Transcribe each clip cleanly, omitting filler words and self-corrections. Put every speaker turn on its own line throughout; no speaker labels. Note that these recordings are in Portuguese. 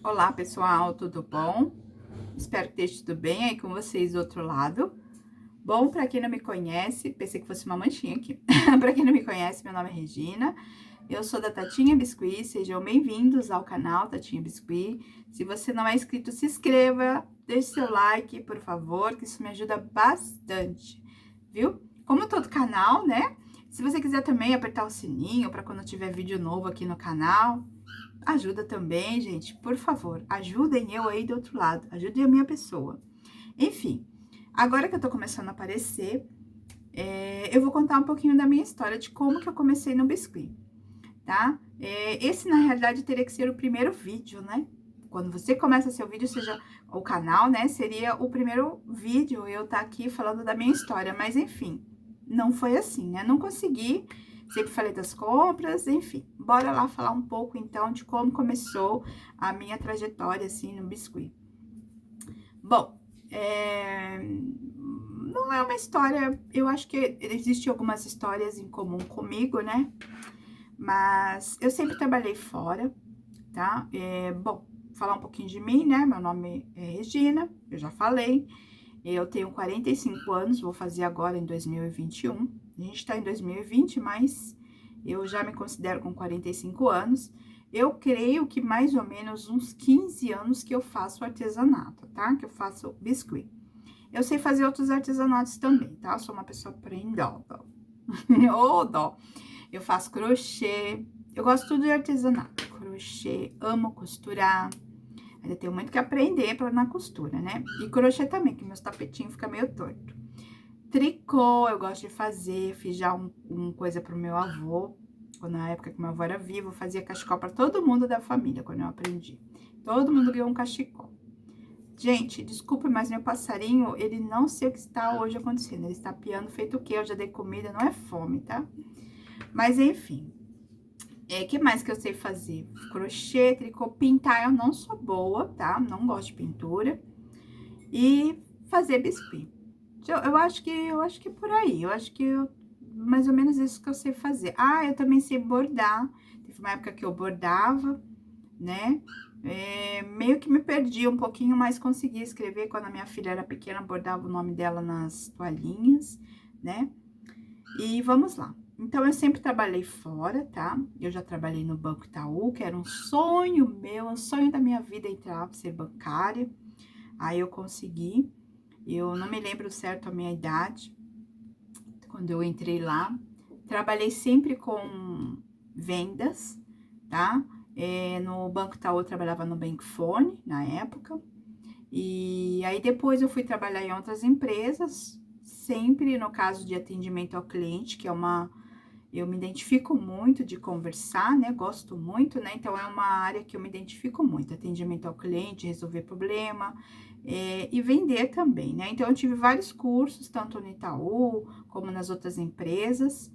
Olá, pessoal, tudo bom? Espero que esteja tudo bem aí com vocês do outro lado. Bom, para quem não me conhece, pensei que fosse uma manchinha aqui. Para quem não me conhece, meu nome é Regina. Eu sou da Tatinha Biscuit. Sejam bem-vindos ao canal Tatinha Biscuit. Se você não é inscrito, se inscreva, deixe seu like, por favor, que isso me ajuda bastante, viu? Como todo canal, né? Se você quiser também apertar o sininho para quando tiver vídeo novo aqui no canal, ajuda também, gente, por favor, ajudem eu aí do outro lado, ajudem a minha pessoa. Enfim, agora que eu tô começando a aparecer, eu vou contar um pouquinho da minha história, de como que eu comecei no biscuit, tá? Esse, na realidade, teria que ser o primeiro vídeo, né? Quando você começa seu vídeo, seja o canal, né? Seria o primeiro vídeo eu tá aqui falando da minha história, mas enfim, não foi assim, né? Não consegui. Sempre falei das compras, enfim. Bora lá falar um pouco, então, de como começou a minha trajetória, assim, no biscuit. Bom, não é uma história... Eu acho que existem algumas histórias em comum comigo, né? Mas eu sempre trabalhei fora, tá? Bom, falar um pouquinho de mim, né? Meu nome é Regina, eu já falei. Eu tenho 45 anos, vou fazer agora em 2021. A gente tá em 2020, mas eu já me considero com 45 anos. Eu creio que mais ou menos uns 15 anos que eu faço artesanato, tá? Que eu faço biscuit. Eu sei fazer outros artesanatos também, tá? Eu sou uma pessoa prendada. Ô, dó! Eu faço crochê. Eu gosto tudo de artesanato. Crochê, amo costurar. Ainda tenho muito que aprender na costura, né? E crochê também, que meus tapetinhos ficam meio torto. Tricô, eu gosto de fazer. Fiz já um coisa pro meu avô. Quando na época que meu avô era vivo, eu fazia cachecol para todo mundo da família, quando eu aprendi. Todo mundo ganhou um cachecol. Gente, desculpe, mas meu passarinho, ele não sei o que está hoje acontecendo. Ele está piando feito o quê? Eu já dei comida, não é fome, tá? Mas enfim. Que mais que eu sei fazer? Crochê, tricô, pintar eu não sou boa, tá? Não gosto de pintura. E fazer biscuit. Eu acho que é por aí. Eu acho que mais ou menos isso que eu sei fazer. Ah, eu também sei bordar. Teve uma época que eu bordava, né? Meio que me perdi um pouquinho, mas consegui escrever. Quando a minha filha era pequena, bordava o nome dela nas toalhinhas, né? E vamos lá. Então, eu sempre trabalhei fora, tá? Eu já trabalhei no Banco Itaú, que era um sonho meu, um sonho da minha vida entrar para ser bancária. Aí eu consegui. Eu não me lembro certo a minha idade, quando eu entrei lá. Trabalhei sempre com vendas, tá? No Banco Itaú eu trabalhava no Bankfone, na época. E aí depois eu fui trabalhar em outras empresas, sempre no caso de atendimento ao cliente, que é uma... Eu me identifico muito de conversar, né? Gosto muito, né? Então, é uma área que eu me identifico muito. Atendimento ao cliente, resolver problema, e vender também, né? Então, eu tive vários cursos, tanto no Itaú, como nas outras empresas,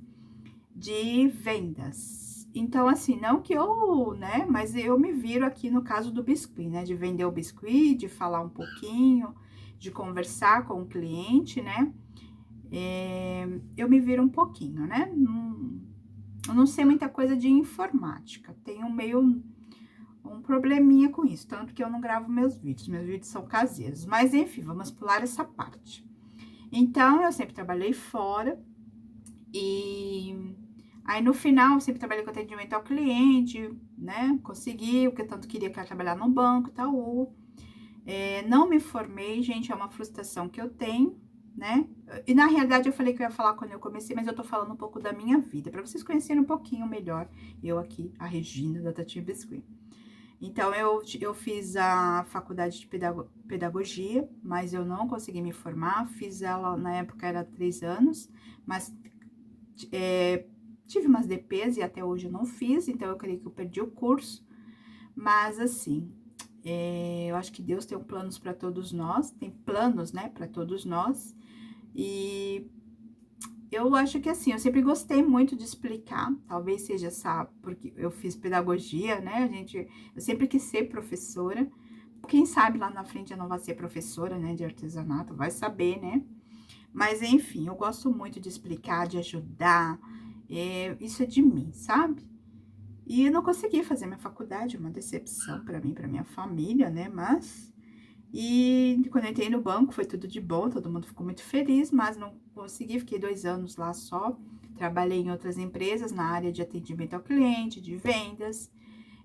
de vendas. Então, assim, não que eu, né? Mas eu me viro aqui no caso do biscuit, né? De vender o biscuit, de falar um pouquinho, de conversar com o cliente, né? Eu me viro um pouquinho, né? Eu não sei muita coisa de informática, tenho meio um probleminha com isso, tanto que eu não gravo meus vídeos são caseiros. Mas enfim, vamos pular essa parte. Então, eu sempre trabalhei fora e aí no final eu sempre trabalhei com atendimento ao cliente, né? Consegui, o que eu tanto queria, que era trabalhar no banco, Itaú. Não me formei, gente, é uma frustração que eu tenho, né? E na realidade eu falei que eu ia falar quando eu comecei, mas eu tô falando um pouco da minha vida, para vocês conhecerem um pouquinho melhor eu aqui, a Regina da Tatinha Biscuit. Então, eu fiz a faculdade de pedagogia, mas eu não consegui me formar, fiz ela, na época era 3 anos, mas tive umas DPs e até hoje eu não fiz, então eu creio que eu perdi o curso, mas assim... eu acho que Deus tem planos para todos nós, tem planos, né, para todos nós. E eu acho que assim, eu sempre gostei muito de explicar, talvez seja essa, porque eu fiz pedagogia, né, eu sempre quis ser professora. Quem sabe lá na frente eu não vou ser professora, né, de artesanato, vai saber, né? Mas enfim, eu gosto muito de explicar, de ajudar, isso é de mim, sabe? E não consegui fazer minha faculdade, uma decepção para mim, para minha família, né? Mas e quando eu entrei no banco, foi tudo de bom, todo mundo ficou muito feliz, mas não consegui, fiquei 2 anos lá só. Trabalhei em outras empresas na área de atendimento ao cliente, de vendas,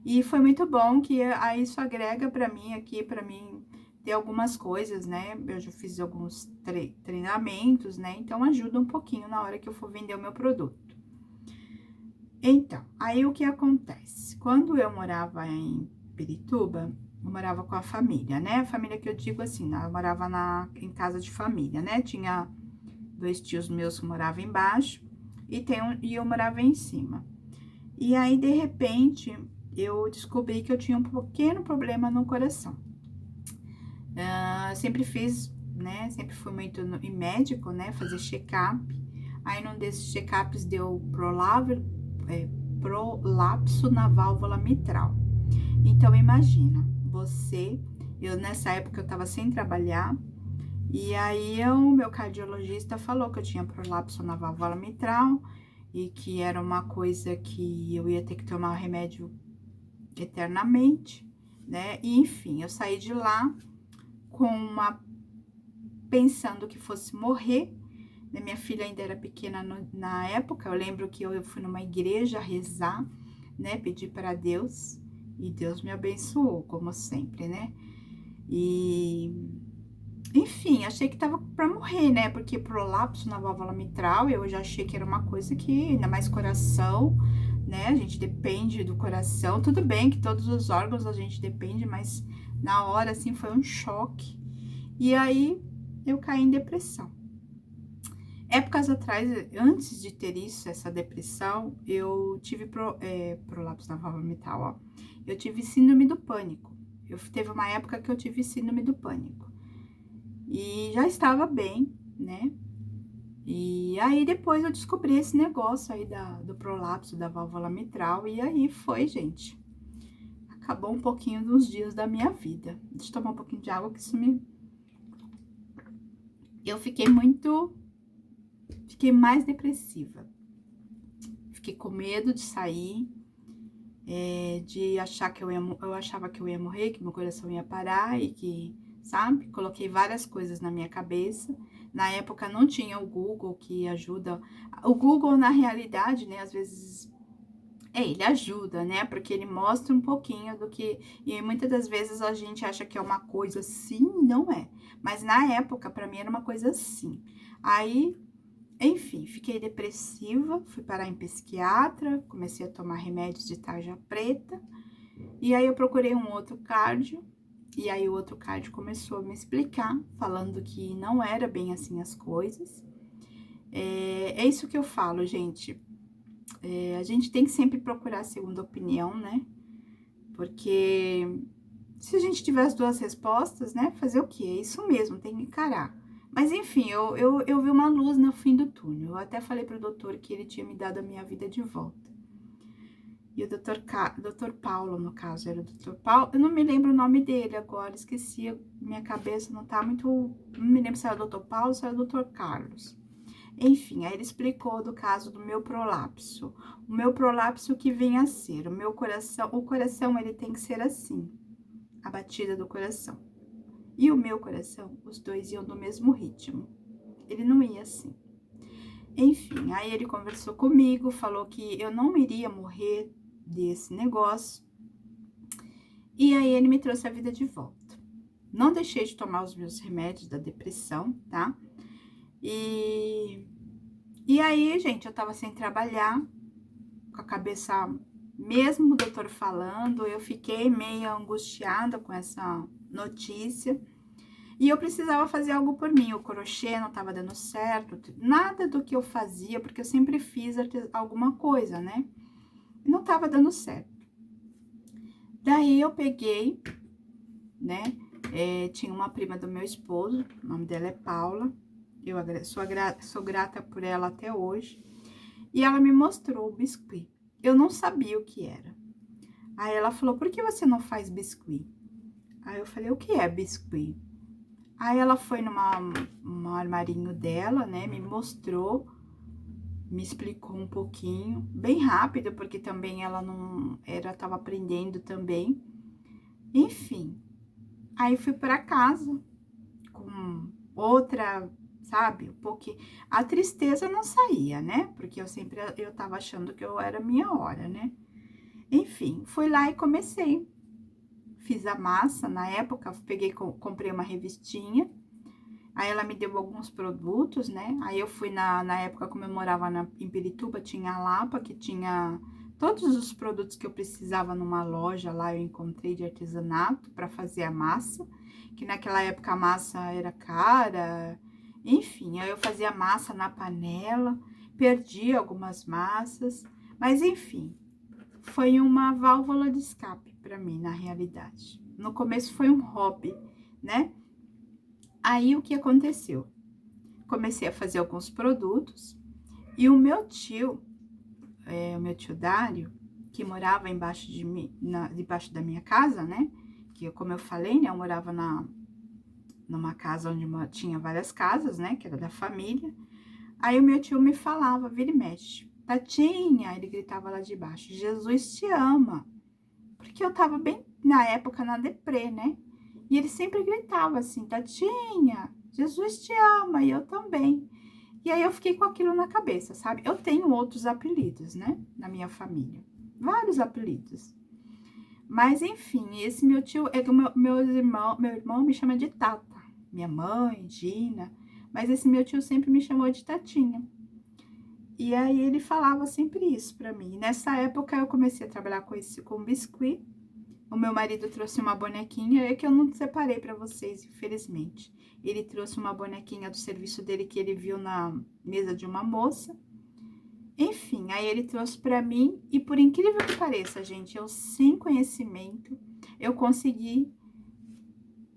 e foi muito bom que aí isso agrega para mim aqui, para mim ter algumas coisas, né? Eu já fiz alguns treinamentos, né? Então ajuda um pouquinho na hora que eu for vender o meu produto. Então, aí o que acontece? Quando eu morava em Pirituba, eu morava com a família, né? A família que eu digo assim, eu morava em casa de família, né? Tinha 2 tios meus que moravam embaixo e eu morava em cima. E aí, de repente, eu descobri que eu tinha um pequeno problema no coração. Sempre fiz, né? Sempre fui muito em médico, né? Fazer check-up. Aí, num desses check-ups deu prolapso na válvula mitral. Então, imagina, eu nessa época eu tava sem trabalhar, e aí o meu cardiologista falou que eu tinha prolapso na válvula mitral e que era uma coisa que eu ia ter que tomar remédio eternamente, né? E enfim, eu saí de lá pensando que fosse morrer, né? Minha filha ainda era pequena na época, eu lembro que eu fui numa igreja rezar, né? Pedir para Deus, e Deus me abençoou, como sempre, né? E, enfim, achei que tava pra morrer, né? Porque prolapso na válvula mitral, eu já achei que era uma coisa que, ainda mais coração, né? A gente depende do coração. Tudo bem que todos os órgãos a gente depende, mas na hora, assim, foi um choque. E aí, eu caí em depressão. Épocas atrás, antes de ter isso, essa depressão, eu tive prolapso na válvula mitral, ó. Eu tive síndrome do pânico. Teve uma época que eu tive síndrome do pânico. E já estava bem, né? E aí depois eu descobri esse negócio aí do prolapso da válvula mitral. E aí foi, gente. Acabou um pouquinho dos dias da minha vida. Deixa eu tomar um pouquinho de água que isso me... Eu fiquei mais depressiva. Fiquei com medo de sair, de achar que eu achava que eu ia morrer, que meu coração ia parar e que, sabe? Coloquei várias coisas na minha cabeça. Na época não tinha o Google que ajuda. O Google, na realidade, né, às vezes ele ajuda, né? Porque ele mostra um pouquinho do que. E muitas das vezes a gente acha que é uma coisa assim, não é. Mas na época, pra mim, era uma coisa assim. Aí, enfim, fiquei depressiva, fui parar em psiquiatra, comecei a tomar remédios de tarja preta. E aí eu procurei um outro cardio. E aí o outro cardio começou a me explicar, falando que não era bem assim as coisas. É isso que eu falo, gente. A gente tem que sempre procurar a segunda opinião, né? Porque se a gente tiver as duas respostas, né? Fazer o quê? É isso mesmo, tem que encarar. Mas enfim, eu vi uma luz no fim do túnel. Eu até falei pro doutor que ele tinha me dado a minha vida de volta. E o doutor Paulo, no caso, era o doutor Paulo. Eu não me lembro o nome dele agora, esqueci. Minha cabeça não tá muito... Não me lembro se era o doutor Paulo ou se era o doutor Carlos. Enfim, aí ele explicou do caso do meu prolapso. O meu prolapso que vem a ser, o coração ele tem que ser assim, a batida do coração. E o meu coração, os dois iam no mesmo ritmo. Ele não ia assim. Enfim, aí ele conversou comigo, falou que eu não iria morrer desse negócio. E aí ele me trouxe a vida de volta. Não deixei de tomar os meus remédios da depressão, tá? E aí, gente, eu tava sem trabalhar, com a cabeça, mesmo o doutor falando, eu fiquei meio angustiada com essa notícia. E eu precisava fazer algo por mim, o crochê não tava dando certo, nada do que eu fazia, porque eu sempre fiz alguma coisa, né? E não tava dando certo. Daí eu peguei, né? Tinha uma prima do meu esposo, o nome dela é Paula, eu sou grata por ela até hoje. E ela me mostrou o biscuit. Eu não sabia o que era. Aí ela falou, por que você não faz biscuit? Aí eu falei, o que é biscuit? Aí ela foi num armarinho dela, né, me mostrou, me explicou um pouquinho, bem rápido, porque também ela não era, tava aprendendo também. Enfim, aí fui para casa com outra, sabe, um pouquinho. A tristeza não saía, né? Porque eu tava achando que eu era minha hora, né? Enfim, fui lá e comecei. Fiz a massa, na época, peguei, comprei uma revistinha. Aí ela me deu alguns produtos, né? Aí eu fui na época, como eu morava em Pirituba, tinha a Lapa, que tinha todos os produtos que eu precisava numa loja lá, eu encontrei de artesanato para fazer a massa, que naquela época a massa era cara, enfim, aí eu fazia massa na panela, perdi algumas massas, mas enfim, foi uma válvula de escape para mim, na realidade. No começo foi um hobby, né? Aí o que aconteceu? Comecei a fazer alguns produtos e o meu tio Dário, que morava embaixo de mim, debaixo da minha casa, né? Que como eu falei, né? Eu morava numa casa onde tinha várias casas, né? Que era da família. Aí o meu tio me falava, vira e mexe, Tatinha, ele gritava lá de baixo, Jesus te ama. Porque eu tava bem, na época, na deprê, né? E ele sempre gritava assim, Tatinha, Jesus te ama, e eu também. E aí eu fiquei com aquilo na cabeça, sabe? Eu tenho outros apelidos, né? Na minha família. Vários apelidos. Mas, enfim, esse meu tio, meu irmão me chama de Tata. Minha mãe, Gina. Mas esse meu tio sempre me chamou de Tatinha. E aí ele falava sempre isso pra mim. E nessa época eu comecei a trabalhar com biscuit. O meu marido trouxe uma bonequinha, é que eu não separei pra vocês, infelizmente. Ele trouxe uma bonequinha do serviço dele que ele viu na mesa de uma moça. Enfim, aí ele trouxe pra mim e por incrível que pareça, gente, eu sem conhecimento, eu consegui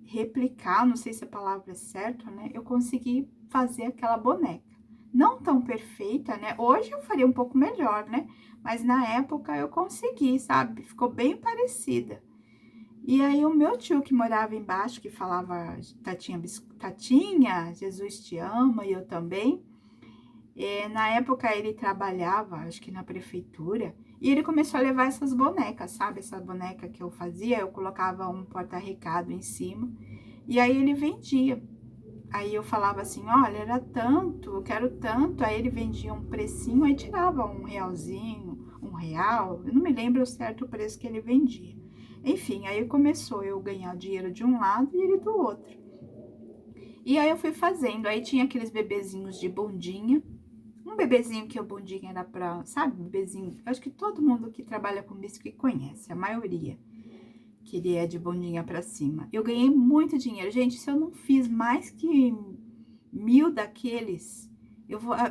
replicar, não sei se a palavra é certa, né? Eu consegui fazer aquela boneca. Não tão perfeita, né? Hoje eu faria um pouco melhor, né? Mas na época eu consegui, sabe? Ficou bem parecida. E aí o meu tio que morava embaixo, que falava Tatinha, Jesus te ama, e eu também. Na época ele trabalhava, acho que na prefeitura, e ele começou a levar essas bonecas, sabe? Essa boneca que eu fazia, eu colocava um porta-recado em cima, e aí ele vendia. Aí eu falava assim, olha, era tanto, eu quero tanto. Aí ele vendia um precinho, aí tirava um realzinho, R$ 1. Eu não me lembro o certo preço que ele vendia. Enfim, aí começou eu ganhar dinheiro de um lado e ele do outro. E aí eu fui fazendo, aí tinha aqueles bebezinhos de bundinha. Um bebezinho que o bundinha era pra, sabe, bebezinho, acho que todo mundo que trabalha com biscuit conhece, a maioria, que ele é de bundinha pra cima. Eu ganhei muito dinheiro, gente, se eu não fiz mais que 1.000 daqueles,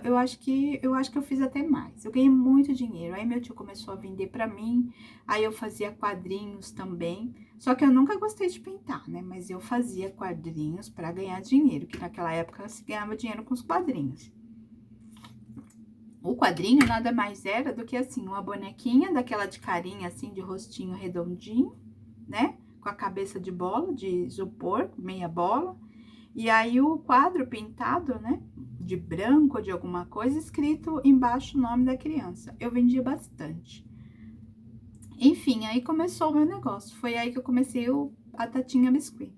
eu acho que eu fiz até mais. Eu ganhei muito dinheiro. Aí meu tio começou a vender pra mim, aí eu fazia quadrinhos também. Só que eu nunca gostei de pintar, né? Mas eu fazia quadrinhos pra ganhar dinheiro, que naquela época se ganhava dinheiro com os quadrinhos. O quadrinho nada mais era do que assim, uma bonequinha daquela de carinha assim, de rostinho redondinho, né? Com a cabeça de bola, de isopor, meia bola. E aí o quadro pintado, né? De branco, de alguma coisa, escrito embaixo o nome da criança. Eu vendia bastante. Enfim, aí começou o meu negócio. Foi aí que eu comecei a Tatinha Biscuit.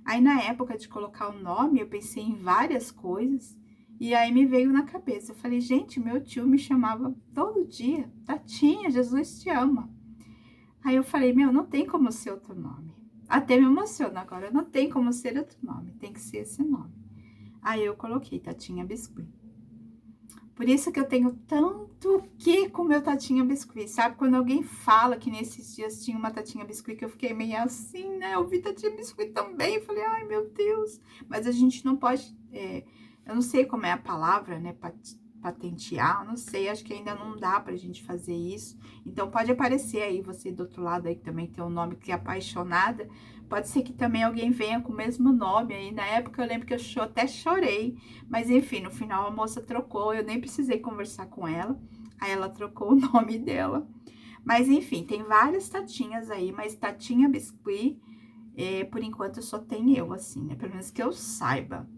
Aí na época de colocar o nome, eu pensei em várias coisas. E aí me veio na cabeça. Eu falei, gente, meu tio me chamava todo dia. Tatinha, Jesus te ama. Aí eu falei, meu, não tem como ser outro nome. Até me emociona agora, não tem como ser outro nome, tem que ser esse nome. Aí eu coloquei Tatinha Biscuit. Por isso que eu tenho tanto que com meu Tatinha Biscuit, sabe? Quando alguém fala que nesses dias tinha uma Tatinha Biscuit, que eu fiquei meio assim, né? Eu vi Tatinha Biscuit também, eu falei, ai meu Deus. Mas a gente não pode, eu não sei como é a palavra, né? Patentear, não sei, acho que ainda não dá pra gente fazer isso. Então, pode aparecer aí, você do outro lado aí que também tem um nome que é apaixonada, pode ser que também alguém venha com o mesmo nome aí. Na época eu lembro que eu até chorei, mas enfim, no final a moça trocou, eu nem precisei conversar com ela, aí ela trocou o nome dela. Mas enfim, tem várias tatinhas aí, mas Tatinha Biscuit, por enquanto só tem eu, assim, né? Pelo menos que eu saiba.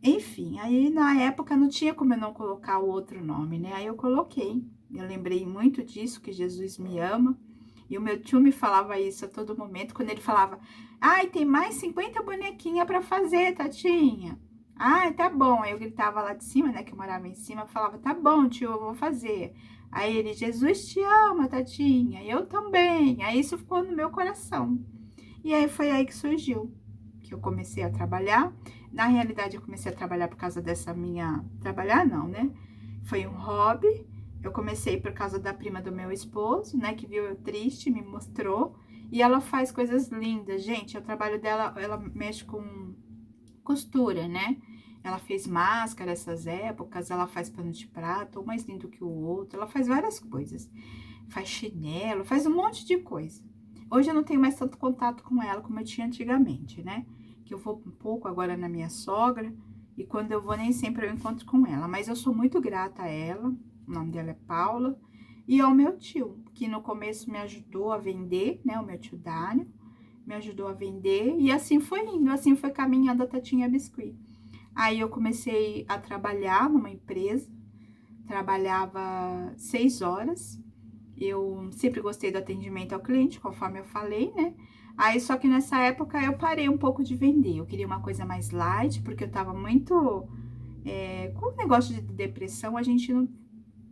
Enfim, aí na época não tinha como eu não colocar o outro nome, né? Aí eu coloquei. Eu lembrei muito disso, que Jesus me ama. E o meu tio me falava isso a todo momento, quando ele falava: ai, tem mais 50 bonequinhas para fazer, Tatinha. Ah, tá bom. Aí eu gritava lá de cima, né, que eu morava em cima, falava: tá bom, tio, eu vou fazer. Aí ele: Jesus te ama, Tatinha. Eu também. Aí isso ficou no meu coração. E aí foi aí que surgiu, que eu comecei a trabalhar. Na realidade, eu comecei a trabalhar por causa dessa minha... Trabalhar não, né? Foi um hobby. Eu comecei por causa da prima do meu esposo, né? Que viu eu triste, me mostrou. E ela faz coisas lindas, gente. O trabalho dela, ela mexe com costura, né? Ela fez máscara essas épocas, ela faz pano de prato, um mais lindo que o outro. Ela faz várias coisas. Faz chinelo, faz um monte de coisa. Hoje eu não tenho mais tanto contato com ela como eu tinha antigamente, né? Que eu vou um pouco agora na minha sogra, e quando eu vou nem sempre eu encontro com ela. Mas eu sou muito grata a ela, o nome dela é Paula, e ao meu tio, que no começo me ajudou a vender, né? O meu tio Dário, me ajudou a vender, e assim foi indo, assim foi caminhando a Tatinha Biscuit. Aí eu comecei a trabalhar numa empresa, trabalhava 6 horas, eu sempre gostei do atendimento ao cliente, conforme eu falei, né? Aí, só que nessa época eu parei um pouco de vender. Eu queria uma coisa mais light, porque eu tava muito... com o negócio de depressão, a gente não...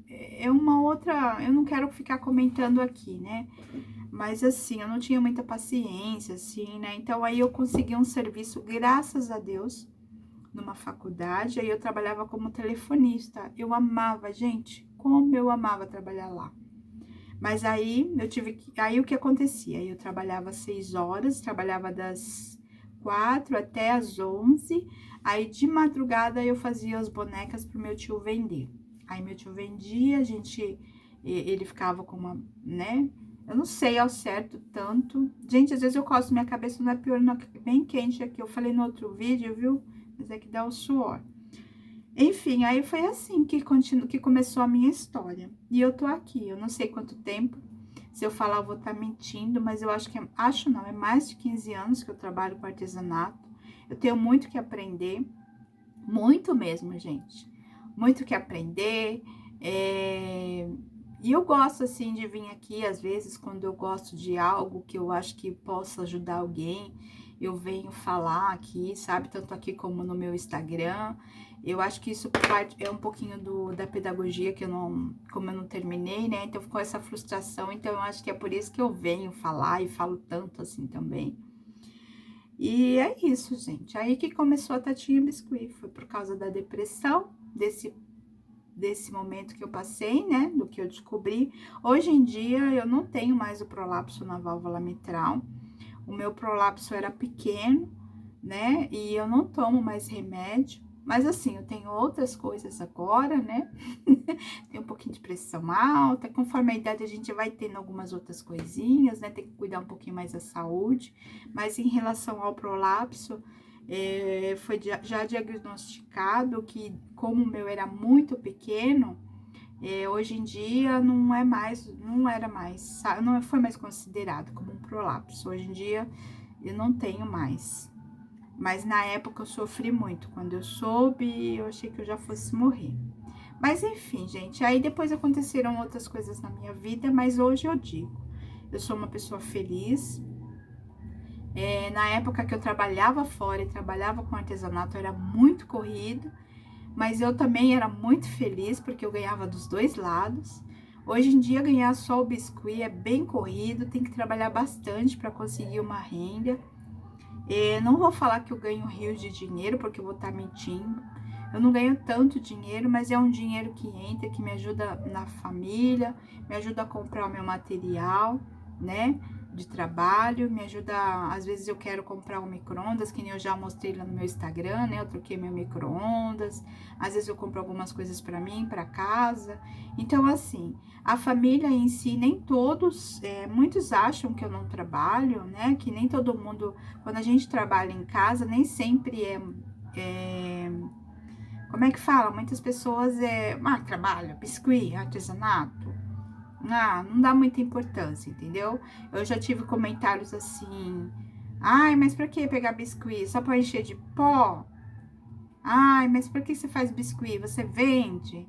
É uma outra... Eu não quero ficar comentando aqui, né? Mas, assim, eu não tinha muita paciência, assim, né? Então, aí eu consegui um serviço, graças a Deus, numa faculdade. Aí eu trabalhava como telefonista. Eu amava, gente, como eu amava trabalhar lá. Mas aí eu tive que. Aí o que acontecia? Eu trabalhava 6 horas, trabalhava das 4 até as 11. Aí de madrugada eu fazia as bonecas pro meu tio vender. Aí meu tio vendia, a gente. Ele ficava com uma, né? Eu não sei ao certo tanto. Gente, às vezes eu coço minha cabeça, não é pior, não, bem quente aqui. Eu falei no outro vídeo, viu? Mas é que dá o suor. Enfim, aí foi assim que começou a minha história. E eu tô aqui, eu não sei quanto tempo. Se eu falar, eu vou estar mentindo, mas eu acho que acho não, é mais de 15 anos que eu trabalho com artesanato. Eu tenho muito que aprender, muito mesmo, gente. Muito que aprender. E eu gosto, assim, de vir aqui, às vezes, quando eu gosto de algo que eu acho que possa ajudar alguém, eu venho falar aqui, sabe? Tanto aqui como no meu Instagram. Eu acho que isso é um pouquinho da pedagogia que eu não, como eu não terminei, né? Então ficou essa frustração. Então eu acho que é por isso que eu venho falar e falo tanto assim também. E é isso, gente. Aí que começou a Tatinha Biscuit. Foi por causa da depressão, desse momento que eu passei, né? Do que eu descobri. Hoje em dia eu não tenho mais o prolapso na válvula mitral. O meu prolapso era pequeno, né? E eu não tomo mais remédio. Mas assim, eu tenho outras coisas agora, né? Tem um pouquinho de pressão alta. Conforme a idade, a gente vai tendo algumas outras coisinhas, né? Tem que cuidar um pouquinho mais da saúde. Mas em relação ao prolapso, foi já diagnosticado que, como o meu era muito pequeno, hoje em dia não era mais, não foi mais considerado como um prolapso. Hoje em dia eu não tenho mais. Mas na época eu sofri muito. Quando eu soube, eu achei que eu já fosse morrer. Mas enfim, gente, aí depois aconteceram outras coisas na minha vida, mas hoje eu digo, eu sou uma pessoa feliz. Na época que eu trabalhava fora e trabalhava com artesanato, era muito corrido, mas eu também era muito feliz porque eu ganhava dos dois lados. Hoje em dia, ganhar só o biscuit é bem corrido, tem que trabalhar bastante para conseguir uma renda. Não vou falar que eu ganho rios de dinheiro, porque eu vou estar mentindo. Eu não ganho tanto dinheiro, mas é um dinheiro que entra, que me ajuda na família, me ajuda a comprar o meu material, né, de trabalho, me ajuda, às vezes eu quero comprar um micro-ondas, que nem eu já mostrei lá no meu Instagram, né, eu troquei meu micro-ondas, às vezes eu compro algumas coisas para mim, para casa. Então, assim, a família em si, nem todos, muitos acham que eu não trabalho, né, que nem todo mundo, quando a gente trabalha em casa, nem sempre como é que fala? Muitas pessoas trabalho, biscuit, artesanato. Não dá muita importância, entendeu? Eu já tive comentários assim: ai, mas pra que pegar biscuit? Só pra encher de pó? Ai, mas por que você faz biscuit? Você vende?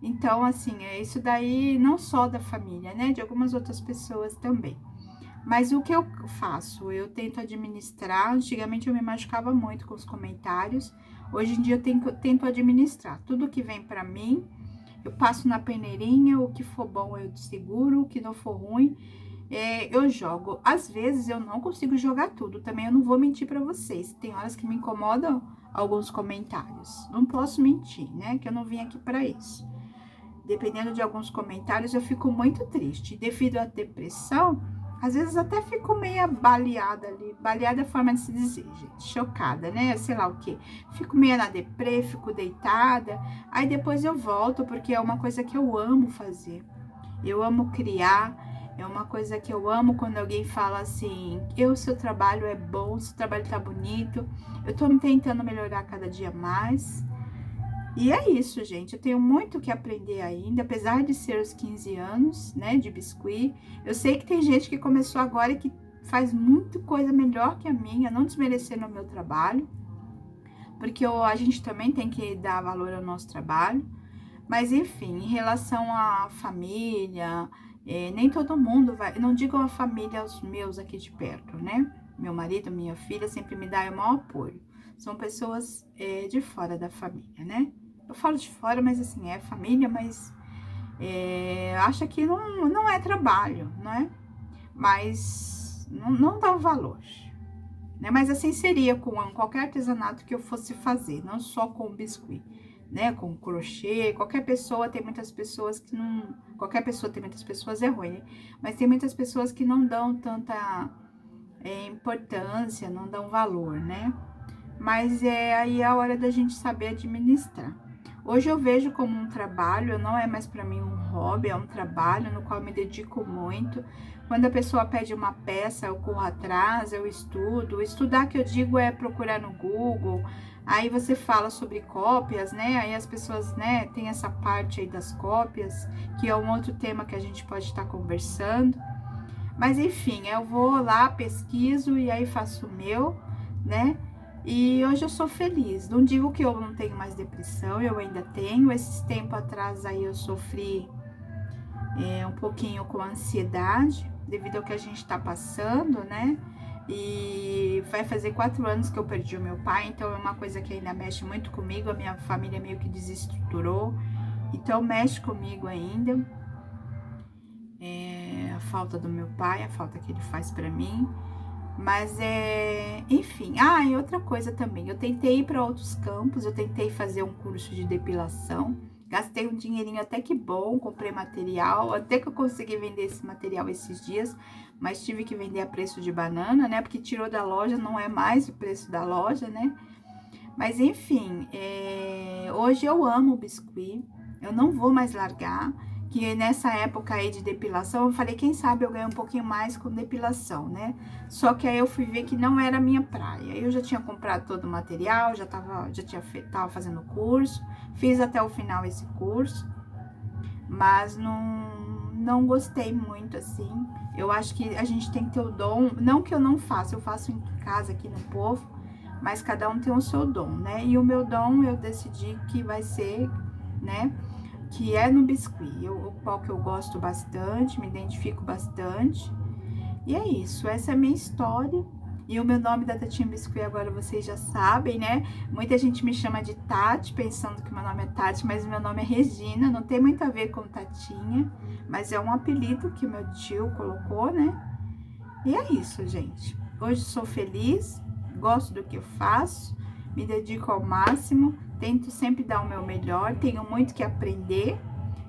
Então, assim, é isso daí não só da família, né? De algumas outras pessoas também. Mas o que eu faço? Eu tento administrar. Antigamente eu me machucava muito com os comentários. Hoje em dia eu tento administrar. Tudo que vem pra mim, eu passo na peneirinha. O que for bom eu seguro, o que não for ruim, eu jogo. Às vezes eu não consigo jogar tudo. Também eu não vou mentir pra vocês. Tem horas que me incomodam alguns comentários. Não posso mentir, né? Que eu não vim aqui pra isso. Dependendo de alguns comentários, eu fico muito triste. Devido à depressão, às vezes até fico meio baleada ali. Baleada é a forma de se dizer, gente. Chocada, né? Sei lá o quê. Fico meio na deprê, fico deitada. Aí depois eu volto, porque é uma coisa que eu amo fazer. Eu amo criar. É uma coisa que eu amo quando alguém fala assim: seu trabalho é bom, seu trabalho tá bonito. Eu tô tentando melhorar cada dia mais. E é isso, gente. Eu tenho muito que aprender ainda, apesar de ser os 15 anos, né, de biscuit. Eu sei que tem gente que começou agora e que faz muita coisa melhor que a minha, não desmerecendo o meu trabalho, porque a gente também tem que dar valor ao nosso trabalho. Mas, enfim, em relação à família, nem todo mundo vai. Não digo a família, os meus aqui de perto, né? Meu marido, minha filha sempre me dá o maior apoio. São pessoas de fora da família, né? Eu falo de fora, mas assim, é família, mas acha que não é trabalho, não é? Mas não dá o valor, né? Mas assim seria com qualquer artesanato que eu fosse fazer, não só com biscuit, né? Com crochê, qualquer pessoa, tem muitas pessoas que não... Qualquer pessoa tem muitas pessoas, é ruim, né? Mas tem muitas pessoas que não dão tanta importância, não dão valor, né? Mas aí é a hora da gente saber administrar. Hoje eu vejo como um trabalho, não é mais para mim um hobby, é um trabalho no qual eu me dedico muito. Quando a pessoa pede uma peça, eu corro atrás, eu estudo. Estudar que eu digo é procurar no Google. Aí você fala sobre cópias, né? Aí as pessoas, né, tem essa parte aí das cópias, que é um outro tema que a gente pode estar conversando. Mas enfim, eu vou lá, pesquiso e aí faço o meu, né? E hoje eu sou feliz. Não digo que eu não tenho mais depressão, eu ainda tenho. Esses tempos atrás aí eu sofri um pouquinho com ansiedade, devido ao que a gente tá passando, né? E vai fazer 4 anos que eu perdi o meu pai, então é uma coisa que ainda mexe muito comigo. A minha família meio que desestruturou, então mexe comigo ainda. A falta do meu pai, a falta que ele faz pra mim. Mas enfim. E outra coisa também, eu tentei ir para outros campos, eu tentei fazer um curso de depilação, gastei um dinheirinho até que bom, comprei material, até que eu consegui vender esse material esses dias, mas tive que vender a preço de banana, né? Porque tirou da loja, não é mais o preço da loja, né? Mas enfim, hoje eu amo o biscuit, eu não vou mais largar. Que nessa época aí de depilação, eu falei, quem sabe eu ganho um pouquinho mais com depilação, né? Só que aí eu fui ver que não era a minha praia. Eu já tinha comprado todo o material, tava fazendo curso, fiz até o final esse curso, mas não gostei muito, assim. Eu acho que a gente tem que ter o dom, não que eu não faça, eu faço em casa aqui no povo, mas cada um tem o seu dom, né? E o meu dom eu decidi que vai ser, né? Que é no biscuit, o qual que eu gosto bastante, me identifico bastante. E é isso, essa é a minha história. E o meu nome da Tatinha Biscuit agora vocês já sabem, né? Muita gente me chama de Tati, pensando que meu nome é Tati, mas meu nome é Regina, não tem muito a ver com Tatinha, mas é um apelido que meu tio colocou, né? E é isso, gente. Hoje sou feliz, gosto do que eu faço, me dedico ao máximo, tento sempre dar o meu melhor, tenho muito que aprender,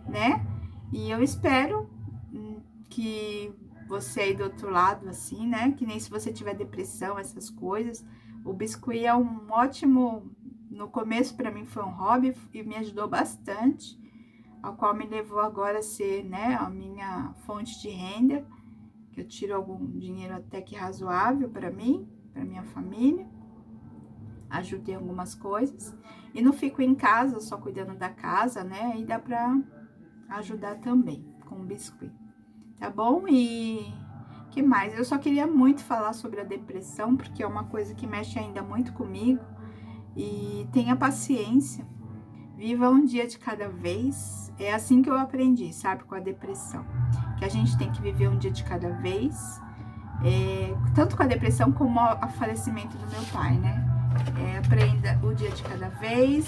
né? E eu espero que você aí do outro lado, assim, né? Que nem se você tiver depressão, essas coisas. O biscuit é um ótimo... No começo, para mim, foi um hobby e me ajudou bastante, ao qual me levou agora a ser, né, a minha fonte de renda, que eu tiro algum dinheiro até que razoável para mim, para minha família, ajudo em algumas coisas, e não fico em casa só cuidando da casa, né, aí dá para ajudar também com o biscuit, tá bom? E que mais? Eu só queria muito falar sobre a depressão, porque é uma coisa que mexe ainda muito comigo, E tenha paciência, viva um dia de cada vez. É assim que eu aprendi, sabe, com a depressão. Que a gente tem que viver um dia de cada vez, tanto com a depressão como o falecimento do meu pai, né? Aprenda o dia de cada vez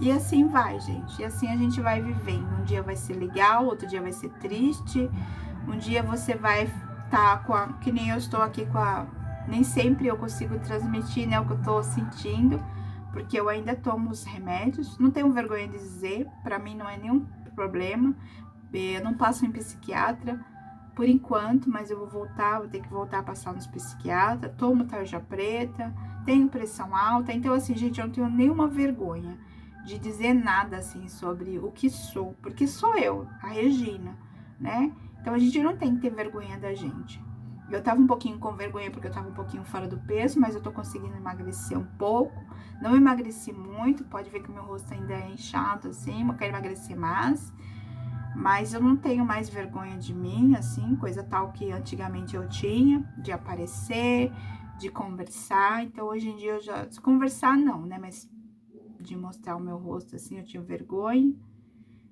e assim vai, gente. E assim a gente vai vivendo. Um dia vai ser legal, outro dia vai ser triste. Um dia você vai estar com a... Que nem eu estou aqui com a... Nem sempre eu consigo transmitir, né, o que eu tô sentindo, porque eu ainda tomo os remédios. Não tenho vergonha de dizer, pra mim não é nenhum problema. Eu não passo em psiquiatra por enquanto, mas eu vou ter que voltar a passar nos psiquiatras. Tomo tarja preta, tenho pressão alta. Então, assim, gente, eu não tenho nenhuma vergonha de dizer nada, assim, sobre o que sou, porque sou eu, a Regina, né? Então, a gente não tem que ter vergonha da gente. Eu tava um pouquinho com vergonha porque eu tava um pouquinho fora do peso, mas eu tô conseguindo emagrecer um pouco. Não emagreci muito, pode ver que o meu rosto ainda é inchado, assim, eu quero emagrecer mais. Mas eu não tenho mais vergonha de mim, assim, coisa tal que antigamente eu tinha, de aparecer, de conversar. Então, hoje em dia eu já... Conversar não, né? Mas de mostrar o meu rosto, assim, eu tinha vergonha.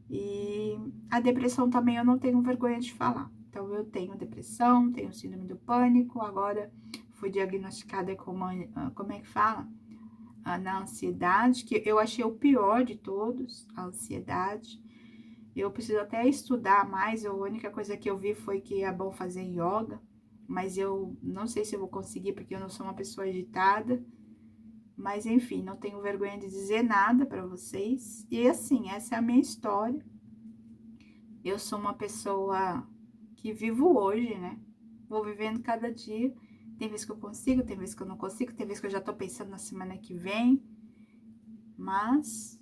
E a depressão também eu não tenho vergonha de falar. Então, eu tenho depressão, tenho síndrome do pânico. Agora, fui diagnosticada com uma... Como é que fala? Na ansiedade, que eu achei o pior de todos, a ansiedade. Eu preciso até estudar mais, a única coisa que eu vi foi que é bom fazer yoga, mas eu não sei se eu vou conseguir porque eu não sou uma pessoa agitada. Mas enfim, não tenho vergonha de dizer nada para vocês. E assim, essa é a minha história. Eu sou uma pessoa que vivo hoje, né? Vou vivendo cada dia. Tem vezes que eu consigo, tem vezes que eu não consigo, tem vezes que eu já tô pensando na semana que vem. Mas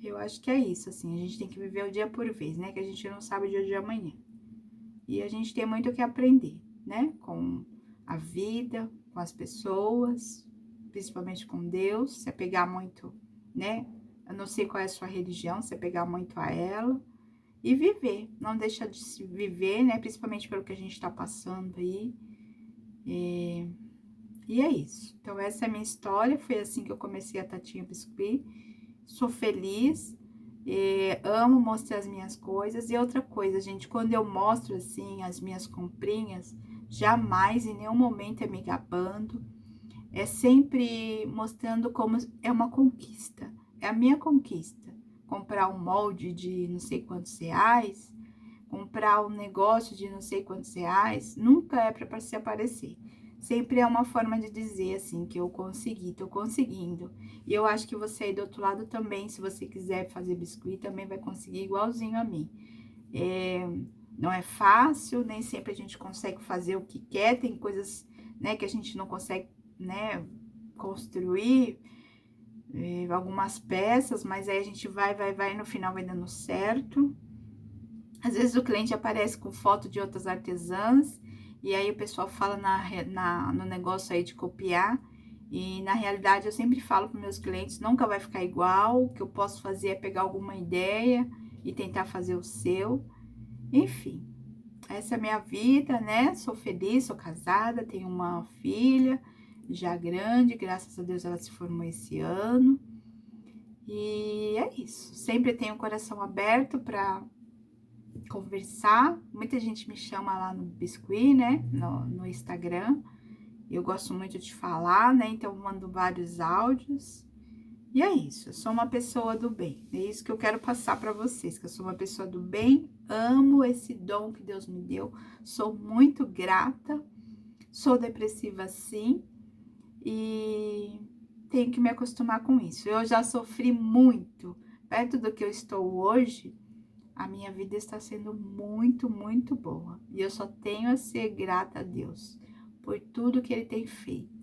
eu acho que é isso, assim, a gente tem que viver o dia por vez, né? Que a gente não sabe o dia de amanhã. E a gente tem muito o que aprender, né? Com a vida, com as pessoas, principalmente com Deus, se apegar muito, né? Eu não sei qual é a sua religião, se apegar muito a ela e viver, não deixar de se viver, né? Principalmente pelo que a gente tá passando aí. E é isso. Então, essa é a minha história. Foi assim que eu comecei a Tatinha Biscuit. Sou feliz, amo mostrar as minhas coisas. E outra coisa, gente, quando eu mostro assim as minhas comprinhas, jamais em nenhum momento é me gabando, é sempre mostrando como é uma conquista, é a minha conquista. Comprar um molde de não sei quantos reais, comprar um negócio de não sei quantos reais, nunca é para se aparecer. Sempre é uma forma de dizer, assim, que eu consegui, tô conseguindo. E eu acho que você aí do outro lado também, se você quiser fazer biscuit, também vai conseguir igualzinho a mim. Não é fácil, nem sempre a gente consegue fazer o que quer, tem coisas, né, que a gente não consegue, né, construir, algumas peças, mas aí a gente vai, e no final vai dando certo. Às vezes o cliente aparece com foto de outras artesãs, e aí o pessoal fala no negócio aí de copiar, e na realidade eu sempre falo para meus clientes, nunca vai ficar igual, o que eu posso fazer é pegar alguma ideia e tentar fazer o seu. Enfim, essa é a minha vida, né? Sou feliz, sou casada, tenho uma filha já grande, graças a Deus ela se formou esse ano. E é isso, sempre tenho o coração aberto para conversar. Muita gente me chama lá no Biscuit, né? No Instagram. Eu gosto muito de falar, né? Então, eu mando vários áudios. E é isso, eu sou uma pessoa do bem. É isso que eu quero passar para vocês, que eu sou uma pessoa do bem, amo esse dom que Deus me deu, sou muito grata, sou depressiva sim, e tenho que me acostumar com isso. Eu já sofri muito, perto do que eu estou hoje, a minha vida está sendo muito, muito boa. E eu só tenho a ser grata a Deus por tudo que Ele tem feito.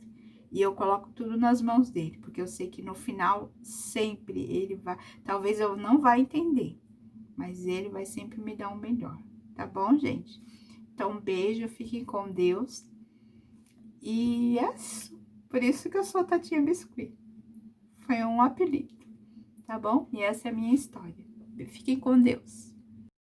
E eu coloco tudo nas mãos dele, porque eu sei que no final, sempre ele vai... Talvez eu não vá entender, mas ele vai sempre me dar o melhor. Tá bom, gente? Então, um beijo, fiquem com Deus. E é isso. Por isso que eu sou Tatinha Biscuit. Foi um apelido, tá bom? E essa é a minha história. Fiquem com Deus.